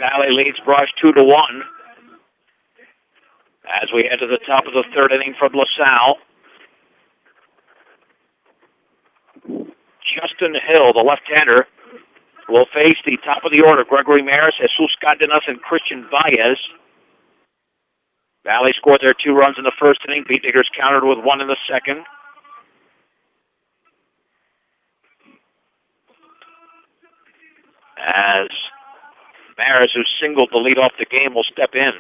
Valley leads Brush 2-1. As we head to the top of the third inning from LaSalle. Justin Hill, the left-hander, will face the top of the order, Gregory Maris, Jesus Cardenas, and Christian Baez. Valley scored their 2 runs in the first inning. Beat Diggers countered with 1 in the second. As Maris, who singled the lead off the game, will step in.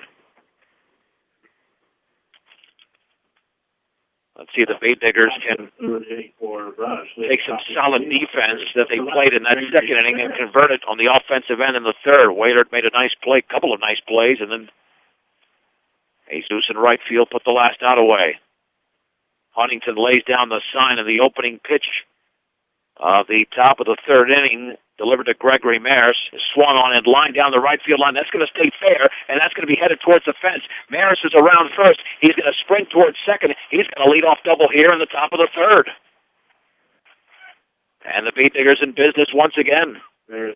Let's see if the Beat Diggers can take some solid defense that they played in that second inning and convert it on the offensive end in the third. Waylard made a nice play, couple of nice plays, and then Jesus in right field put the last out away. Huntington lays down the sign of the opening pitch of the top of the third inning, delivered to Gregory Maris, swung on and lined down the right field line. That's going to stay fair, and that's going to be headed towards the fence. Maris is around first. He's going to sprint towards second. He's going to lead off double here in the top of the third. And the Beat Diggers in business once again. That'll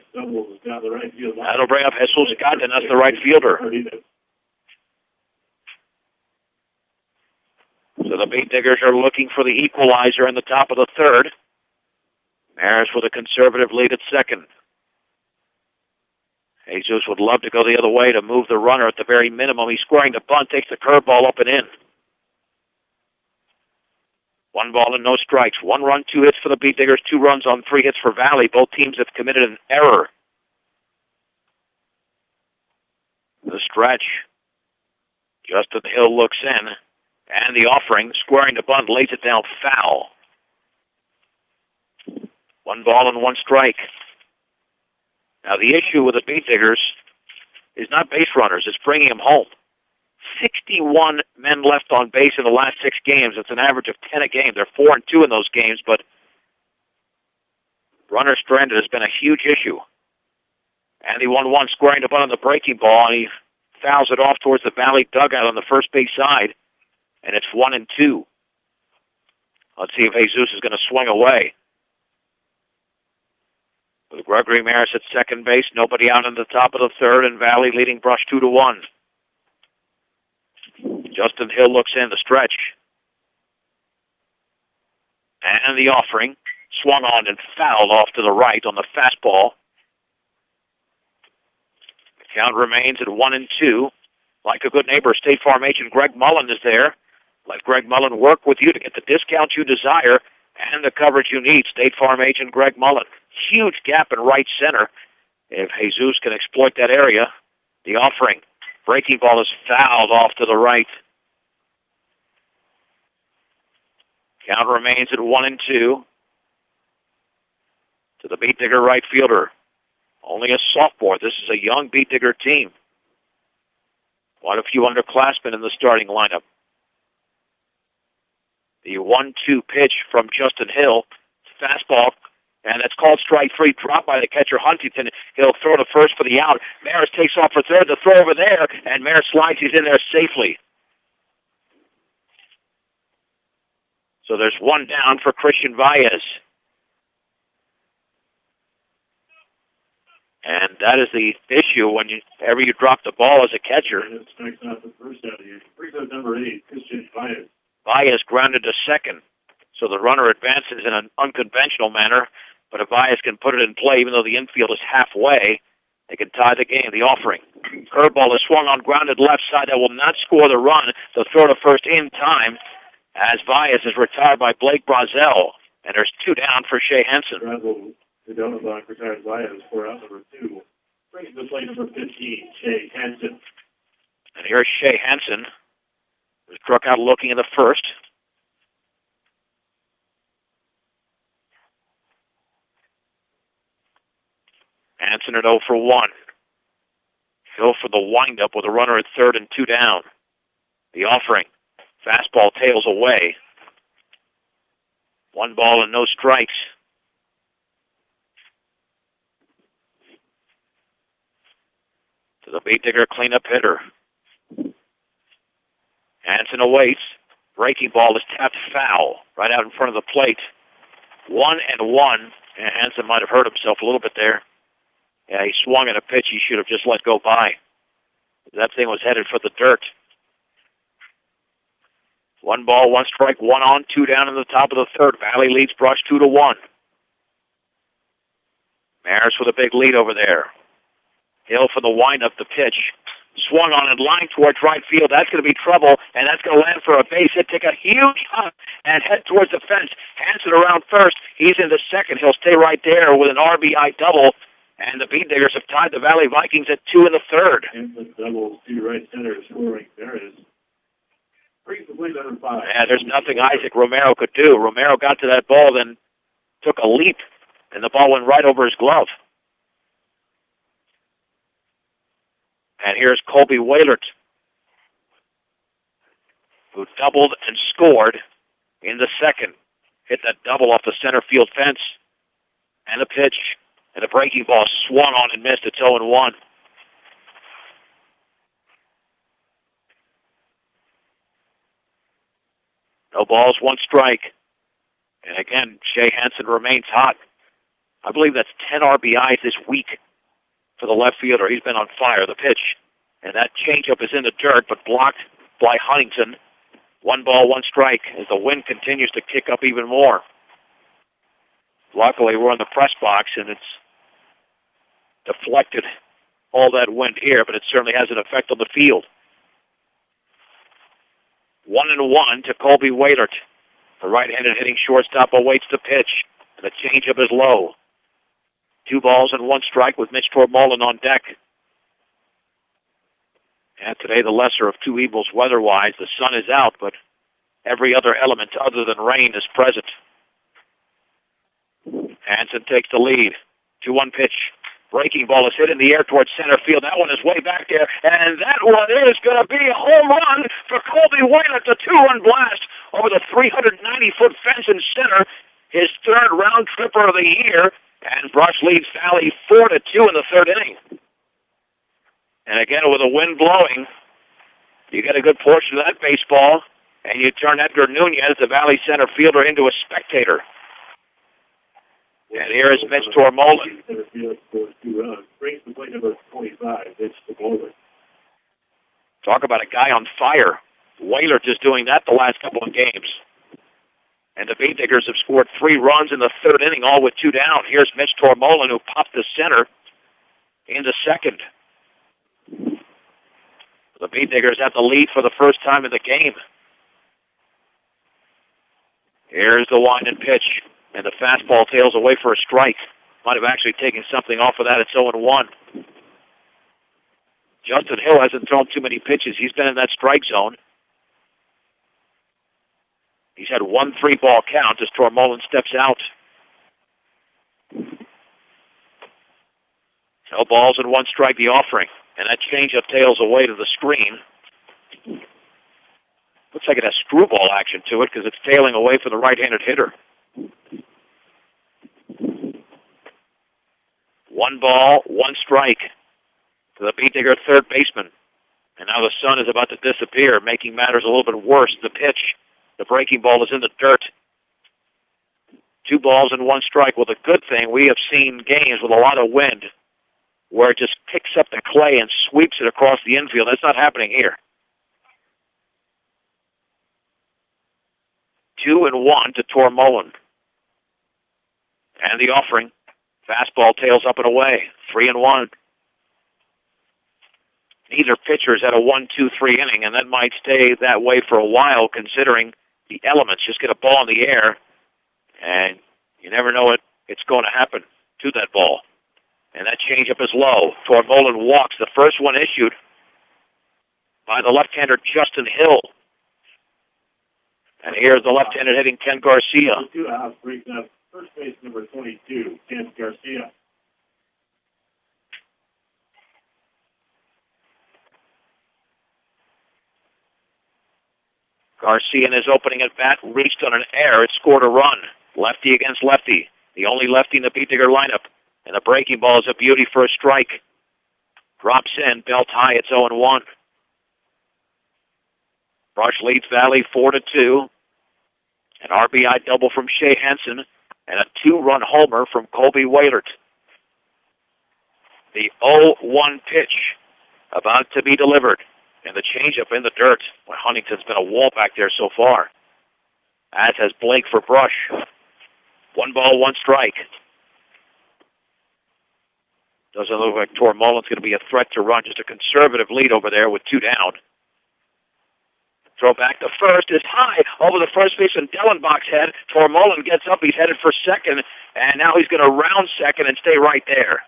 bring up Jesus Cardenas, the right fielder. So the Beat Diggers are looking for the equalizer in the top of the third. Maris with a conservative lead at second. Jesus would love to go the other way to move the runner at the very minimum. He's scoring the bunt, takes the curveball up and in. 1 ball and no strikes. 1 run, 2 hits for the Beat Diggers, 2 runs on 3 hits for Valley. Both teams have committed an error. The stretch. Justin Hill looks in. And the offering, squaring the bunt, lays it down foul. 1 ball and 1 strike. Now, the issue with the Beat Diggers is not base runners. It's bringing them home. 61 men left on base in the last 6 games. It's an average of 10 a game. They're 4-2 in those games, but runner stranded has been a huge issue. And he 1-1, squaring the bunt on the breaking ball, and he fouls it off towards the Valley dugout on the first base side, and it's 1-2. Let's see if Jesus is going to swing away. With Gregory Maris at second base, nobody out in the top of the third, and Valley leading Brush 2-1. Justin Hill looks in the stretch. And the offering, swung on and fouled off to the right on the fastball. The count remains at 1-2. Like a good neighbor, State Farm agent Greg Mullen is there. Let Greg Mullen work with you to get the discount you desire and the coverage you need. State Farm agent Greg Mullen. Huge gap in right center. If Jesus can exploit that area, the offering. Breaking ball is fouled off to the right. Count remains at 1-2. To the Beat Digger right fielder. Only a sophomore. This is a young Beat Digger team. Quite a few underclassmen in the starting lineup. The 1-2 pitch from Justin Hill. Fastball. And that's called strike 3, dropped by the catcher Huntington. He'll throw to first for the out. Maris takes off for third, the throw over there, and Maris slides. He's in there safely. So there's 1 down for Christian Baez. And that is the issue whenever you drop the ball as a catcher. Strikes out the first out of here. Brings out number 8, Christian Baez. Baez grounded to second. So the runner advances in an unconventional manner, but if Baez can put it in play, even though the infield is halfway, they can tie the game. The offering. Curveball is swung on grounded left side. That will not score the run. The throw to first in time as Baez is retired by Blake Brazel. And there's 2 down for Shea Henson. Brazel, the Donabach retired Baez for out number 2. Brings the play number 15, Shea Henson. And here's Shea Henson, who struck out looking in the first. Hanson at 0 for 1. Hill for the windup with a runner at third and 2 down. The offering. Fastball tails away. 1 ball and no strikes. To the Beat Digger cleanup hitter. Hanson awaits. Breaking ball is tapped foul right out in front of the plate. 1-1. And Hanson might have hurt himself a little bit there. Yeah, he swung at a pitch he should have just let go by. That thing was headed for the dirt. 1 ball, 1 strike, 1 on, 2 down in the top of the third. Valley leads Brush 2-1. Maris with a big lead over there. Hill for the windup, the pitch. Swung on and line towards right field. That's going to be trouble, and that's going to land for a base hit. Take a huge hop and head towards the fence. Hansen around first. He's into second. He'll stay right there with an RBI double. And the Bean Diggers have tied the Valley Vikings at 2 in the third. Hansen doubles to right center, scoring Maris. Brings the play number 5. Yeah, there's nothing Isaac Romero could do. Romero got to that ball, then took a leap, and the ball went right over his glove. And here's Colby Wailert, who doubled and scored in the second. Hit that double off the center field fence. And a pitch. And a breaking ball swung on and missed. It's 0-1. No balls, 1 strike. And again, Shea Hansen remains hot. I believe that's 10 RBIs this week for the left fielder. He's been on fire. The pitch. And that changeup is in the dirt, but blocked by Huntington. 1 ball, 1 strike as the wind continues to kick up even more. Luckily, we're in the press box, and it's deflected all that wind here, but it certainly has an effect on the field. 1-1 to Colby Wailert. The right-handed hitting shortstop awaits the pitch. The changeup is low. 2 balls and 1 strike with Mitch Tormolen on deck. And today the lesser of 2 evils weather-wise. The sun is out, but every other element other than rain is present. Hansen takes the lead. 2-1 pitch. Breaking ball is hit in the air towards center field. That one is way back there, and that one is going to be a home run for Colby Wailert. The 2-1 blast over the 390-foot fence in center. His 3rd round tripper of the year, and Brush leads Valley 4-2 in the 3rd inning. And again, with the wind blowing, you get a good portion of that baseball, and you turn Edgar Nunez, the Valley center fielder, into a spectator. And here is Mitch Tormolen. Brings the play number 25, Mitch Tormolen. Talk about a guy on fire. Wailert is doing that the last couple of games. And the Bean Diggers have scored 3 runs in the 3rd inning, all with 2 down. Here's Mitch Tormolen, who popped the center in the 2nd. The Bean Diggers have the lead for the first time in the game. Here's the wind and pitch. And the fastball tails away for a strike. Might have actually taken something off of that. It's 0-1. Justin Hill hasn't thrown too many pitches. He's been in that strike zone. He's had 1 3-ball count as Tormolen steps out. No balls and 1 strike, the offering. And that changeup tails away to the screen. Looks like it has screwball action to it because it's tailing away for the right-handed hitter. 1 ball, 1 strike to the Bean Digger 3rd baseman. And now the sun is about to disappear, making matters a little bit worse. The pitch, the breaking ball is in the dirt. 2 balls and 1 strike. Well, the good thing, we have seen games with a lot of wind where it just picks up the clay and sweeps it across the infield. That's not happening here. 2-1 to Tormolen. And the offering. Fastball tails up and away. 3-1. Neither pitcher's had a 1-2-3 inning, and that might stay that way for a while considering the elements. Just get a ball in the air, and you never know it's going to happen to that ball. And that changeup is low. Tormolen walks. The first one issued by the left-hander Justin Hill. And here's the left-handed hitting Ken Garcia. 2 outs, brings up first base number 22, Ken Garcia. Garcia in his opening at bat reached on an error. It scored a run. Lefty against lefty. The only lefty in the Bean Digger lineup. And the breaking ball is a beauty for a strike. Drops in, belt high, it's 0-1. Brush leads Valley 4-2. An RBI double from Shea Hansen and a 2-run homer from Colby Wailert. The 0-1 pitch about to be delivered. And the changeup in the dirt. Well, Huntington's been a wall back there so far. As has Blake for Brush. 1 ball, 1 strike. Doesn't look like Tormolen's going to be a threat to run. Just a conservative lead over there with 2 down. Throw back to first is high over the first baseman Dellenbach's head. Tormolen gets up. He's headed for second, and now he's going to round second and stay right there.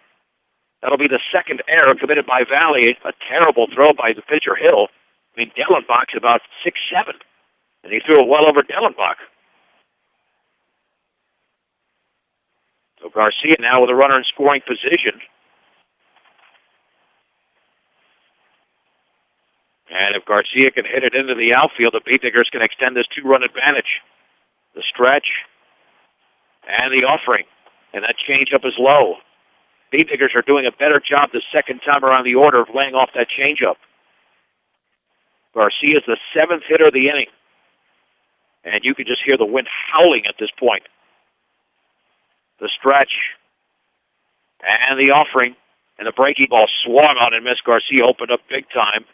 That'll be the second error committed by Valley. A terrible throw by the pitcher Hill. I mean, Dellenbach's about 6'7", and he threw it well over Dellenbach. So Garcia now with a runner in scoring position. And if Garcia can hit it into the outfield, the Beatniggers can extend this 2-run advantage. The stretch and the offering. And that changeup is low. Beatniggers are doing a better job the second time around the order of laying off that changeup. Garcia is the 7th hitter of the inning. And you can just hear the wind howling at this point. The stretch and the offering. And the breaking ball swung on and missed. Garcia opened up big time.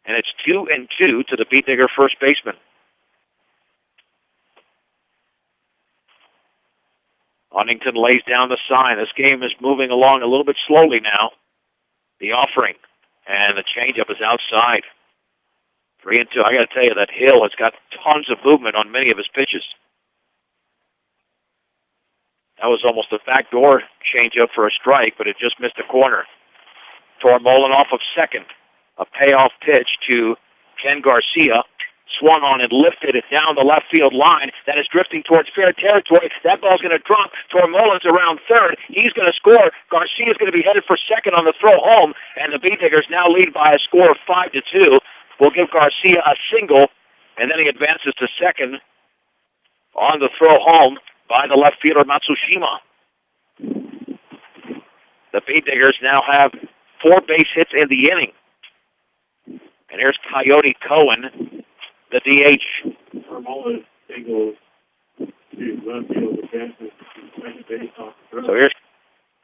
And it's 2-2 to the Beatnigger first baseman. Huntington lays down the sign. This game is moving along a little bit slowly now. The offering and the changeup is outside. 3-2. I got to tell you that Hill has got tons of movement on many of his pitches. That was almost a backdoor changeup for a strike, but it just missed the corner. Tormolen off of second. A payoff pitch to Ken Garcia. Swung on and lifted it down the left field line. That is drifting towards fair territory. That ball's going to drop. Tormolen's around third. He's going to score. Garcia's going to be headed for second on the throw home. And the Beatniggers now lead by a score of 5-2. We'll give Garcia a single. And then he advances to second on the throw home by the left fielder Matsushima. The Beatniggers now have 4 base hits in the inning. And here's Coyote Cohen, the DH. Tormolen singles to left field advances to second base off the throw. So here's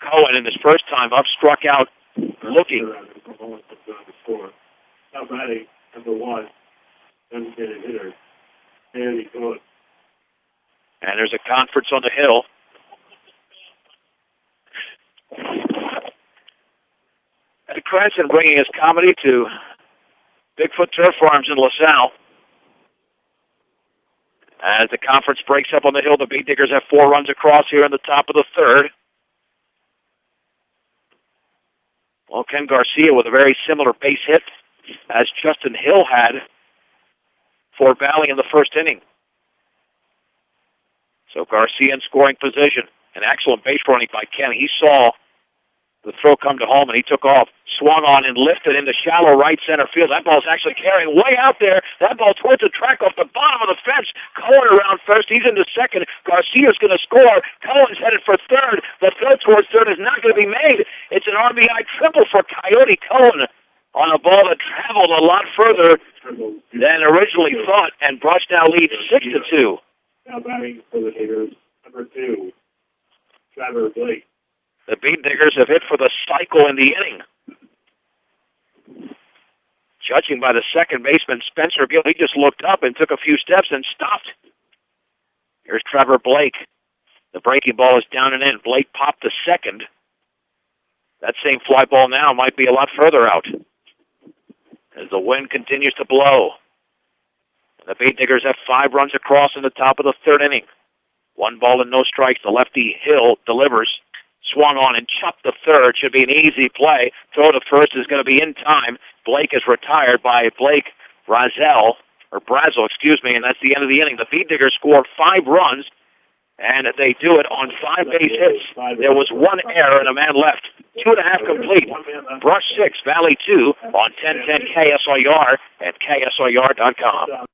Cohen in his first time up, struck out looking. Tormolen comes on to score. Now batting, number 1, designated hitter, Andy Cohen. And there's a conference on the hill. Ed Cranston bringing his comedy to Bigfoot Turf Farms in LaSalle. As the conference breaks up on the hill, the Beatniggers have 4 runs across here in the top of the third. Well, Ken Garcia with a very similar base hit as Justin Hill had for Valley in the first inning. So Garcia in scoring position. An excellent base running by Ken. He saw the throw come to home, and he took off, swung on and lifted into shallow right center field. That ball's actually carrying way out there. That ball towards the track off the bottom of the fence. Cohen around first. He's into second. Garcia's going to score. Cohen's headed for third. The throw towards third is not going to be made. It's an RBI triple for Coyote Cohen on a ball that traveled a lot further than originally thought, and Brush now leads 6-2. Now batting for the hitters, number 2, Trevor Blake. The Beatniggers have hit for the cycle in the inning. Judging by the second baseman, Spencer Gill, he just looked up and took a few steps and stopped. Here's Trevor Blake. The breaking ball is down and in. Blake popped to second. That same fly ball now might be a lot further out as the wind continues to blow. The Beatniggers have 5 runs across in the top of the third inning. 1 ball and no strikes. The lefty Hill delivers. Swung on and chopped the third. Should be an easy play. Throw to first is going to be in time. Blake is retired by Blake Brazel, and that's the end of the inning. The Beatniggers score 5 runs, and they do it on 5 base hits. There was 1 error and a man left. 2.5 complete. Brush 6, Valley 2 on 1010 KSIR and KSIR.com.